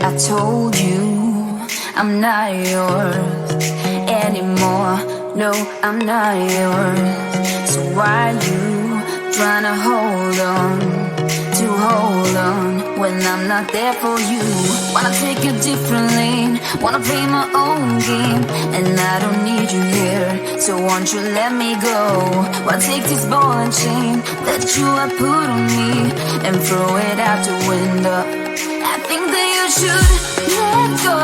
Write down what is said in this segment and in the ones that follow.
I told you I'm not yours anymore. No, I'm not yours. So why you trying to hold on when I'm not there for you? Wanna take a different lane, wanna play my own game, and I don't need you here, so won't you let me go? Wanna take this ball and chain that you have put on me and throw it out the window. I think that you should let go,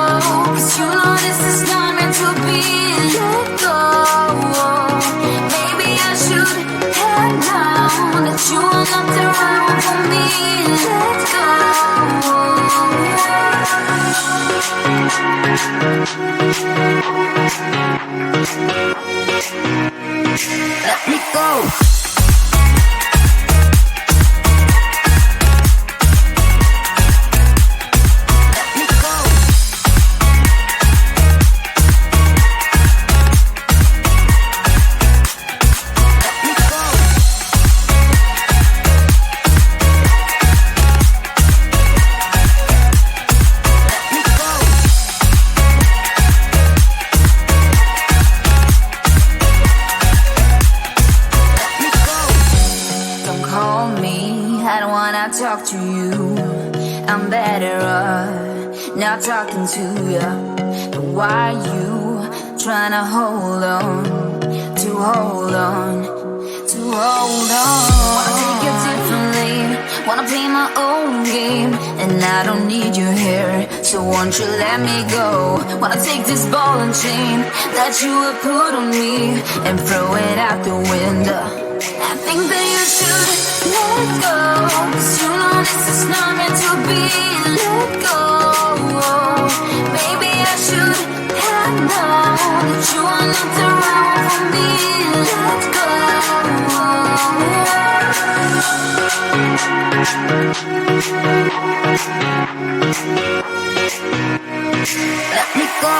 'cause you know this is not meant to be. Let go. Maybe I should have known that you are not the right one for me. Let go. Let me go. Talk to you, I'm better off not talking to you. But why you trying to hold on? Wanna take a different lane, wanna play my own game, and I don't need you here, so won't you let me go? Wanna take this ball and chain that you have put on me and throw it out the window. I think that you should let go, 'cause you know this is not meant to be. Let go. Maybe I should have known that you are not the right one for me. Let go. Let me go.